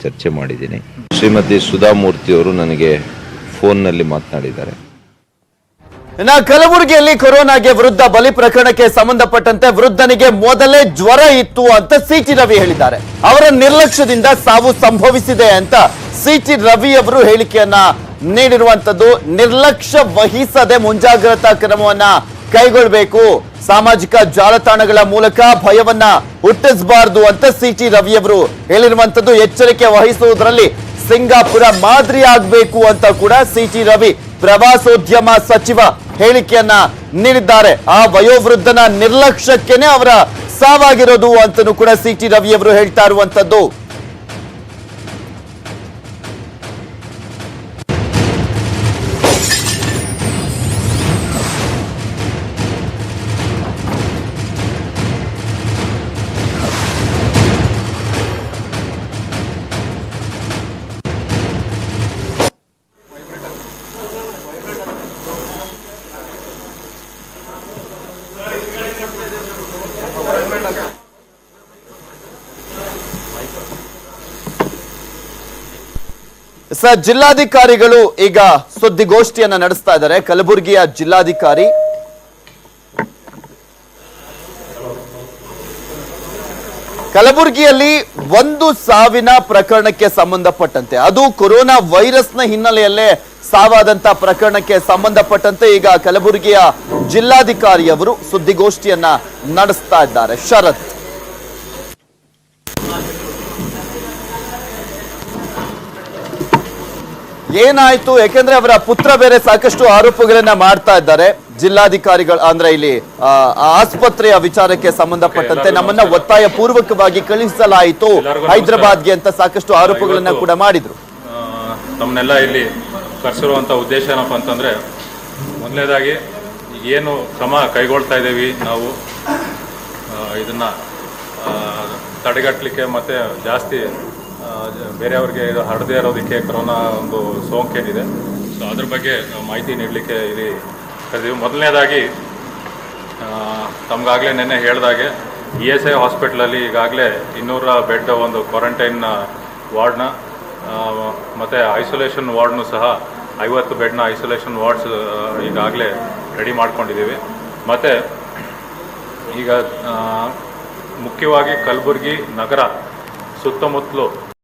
ಚರ್ಚೆ ಮಾಡಿದ್ದೀನಿ. ಶ್ರೀಮತಿ ಸುಧಾಮೂರ್ತಿ ಅವರು ನನಗೆ ಫೋನ್ನಲ್ಲಿ ಮಾತನಾಡಿದ್ದಾರೆ. ಇನ್ನು ಕಲಬುರಗಿಯಲ್ಲಿ ಕೊರೋನಾಗೆ ವೃದ್ಧ ಬಲಿ ಪ್ರಕರಣಕ್ಕೆ ಸಂಬಂಧಪಟ್ಟಂತೆ ವೃದ್ಧನಿಗೆ ಮೊದಲೇ ಜ್ವರ ಇತ್ತು ಅಂತ ಸಿಟಿ ರವಿ ಹೇಳಿದ್ದಾರೆ. ಅವರ ನಿರ್ಲಕ್ಷ್ಯದಿಂದ ಸಾವು ಸಂಭವಿಸಿದೆ ಅಂತ ಸಿಟಿ ರವಿ ಅವರು ಹೇಳಿಕೆಯನ್ನ ನೀಡಿರುವಂತದ್ದು. ನಿರ್ಲಕ್ಷ್ಯ ವಹಿಸದೆ ಮುಂಜಾಗ್ರತಾ ಕ್ರಮವನ್ನ ಕೈಗೊಳ್ಳಬೇಕು, ಸಾಮಾಜಿಕ ಜಾಲತಾಣಗಳ ಮೂಲಕ ಭಯವನ್ನ ಹುಟ್ಟಿಸಬಾರದು ಅಂತ ಸಿಟಿ ರವಿ ಅವರು ಹೇಳಿರುವಂತದ್ದು. ಎಚ್ಚರಿಕೆ ವಹಿಸುವುದರಲ್ಲಿ ಸಿಂಗಾಪುರ ಮಾದರಿ ಆಗಬೇಕು ಅಂತ ಕೂಡ ಸಿಟಿ ರವಿ ಪ್ರವಾಸೋದ್ಯಮ ಸಚಿವ ಹೇಳಿಕೆಯನ್ನ ನೀಡಿದ್ದಾರೆ. ಆ ವಯೋವೃದ್ಧನ ನಿರ್ಲಕ್ಷ್ಯಕ್ಕೇನೆ ಅವರ ಸಾವಾಗಿರೋದು ಅಂತನೂ ಕೂಡ ಸಿಟಿ ರವಿ ಅವರು ಹೇಳ್ತಾ ಇರುವಂತದ್ದು. ಜಿಲ್ಲಾಧಿಕಾರಿಗಳು ಈಗ ಸುದ್ದಿಗೋಷ್ಠಿಯನ್ನ ನಡೆಸ್ತಾ ಇದ್ದಾರೆ. ಕಲಬುರಗಿಯ ಜಿಲ್ಲಾಧಿಕಾರಿ ಕಲಬುರಗಿಯಲ್ಲಿ 1 ಸಾವಿನ ಪ್ರಕರಣಕ್ಕೆ ಸಂಬಂಧಪಟ್ಟಂತೆ, ಅದು ಕೊರೋನಾ ವೈರಸ್ನ ಹಿನ್ನೆಲೆಯಲ್ಲೇ ಸಾವಾದಂತ ಪ್ರಕರಣಕ್ಕೆ ಸಂಬಂಧಪಟ್ಟಂತೆ ಈಗ ಕಲಬುರಗಿಯ ಜಿಲ್ಲಾಧಿಕಾರಿಯವರು ಸುದ್ದಿಗೋಷ್ಠಿಯನ್ನ ನಡೆಸ್ತಾ ಇದ್ದಾರೆ. ಶರತ್, ಏನಾಯ್ತು? ಯಾಕೆಂದ್ರೆ ಅವರ ಪುತ್ರ ಬೇರೆ ಸಾಕಷ್ಟು ಆರೋಪಗಳನ್ನ ಮಾಡ್ತಾ ಇದ್ದಾರೆ. ಜಿಲ್ಲಾಧಿಕಾರಿಗಳು ಅಂದ್ರೆ ಇಲ್ಲಿ ಆಸ್ಪತ್ರೆಯ ವಿಚಾರಕ್ಕೆ ಸಂಬಂಧಪಟ್ಟಂತೆ ನಮ್ಮನ್ನ ಒತ್ತಾಯ ಪೂರ್ವಕವಾಗಿ ಕಳಿಸಲಾಯಿತು ಹೈದರಾಬಾದ್ಗೆ ಅಂತ ಸಾಕಷ್ಟು ಆರೋಪಗಳನ್ನ ಕೂಡ ಮಾಡಿದ್ರು. ನಮ್ಮನ್ನೆಲ್ಲ ಇಲ್ಲಿ ಕರೆಸಿರುವಂತ ಉದ್ದೇಶ ಏನಪ್ಪ ಅಂತಂದ್ರೆ, ಮೊದಲನೇದಾಗಿ ಏನು ಕ್ರಮ ಕೈಗೊಳ್ತಾ ಇದ್ದೀವಿ ನಾವು ಇದನ್ನ ತಡೆಗಟ್ಟಲಿಕ್ಕೆ ಮತ್ತೆ ಜಾಸ್ತಿ ಬೇರೆಯವ್ರಿಗೆ ಇದು ಹರಡದೇ ಇರೋದಕ್ಕೆ ಕೊರೋನಾ ಒಂದು ಸೋಂಕೇನಿದೆ, ಸೊ ಅದ್ರ ಬಗ್ಗೆ ಮಾಹಿತಿ ನೀಡಲಿಕ್ಕೆ ಇಲ್ಲಿ ಕರೆದೀವಿ. ಮೊದಲನೇದಾಗಿ ತಮಗಾಗಲೇ ನೆನ್ನೆ ಹೇಳಿದಾಗೆ ESI ಹಾಸ್ಪಿಟ್ಲಲ್ಲಿ ಈಗಾಗಲೇ 200 ಬೆಡ್ ಒಂದು ಕ್ವಾರಂಟೈನ್ ವಾರ್ಡ್ನ ಮತ್ತು ಐಸೋಲೇಷನ್ ವಾರ್ಡ್ನು ಸಹ 50 ಬೆಡ್ನ ಐಸೋಲೇಷನ್ ವಾರ್ಡ್ಸ್ ಈಗಾಗಲೇ ರೆಡಿ ಮಾಡ್ಕೊಂಡಿದ್ದೀವಿ. ಮತ್ತು ಈಗ ಮುಖ್ಯವಾಗಿ ಕಲಬುರಗಿ ನಗರ ಸುತ್ತಮುತ್ತಲು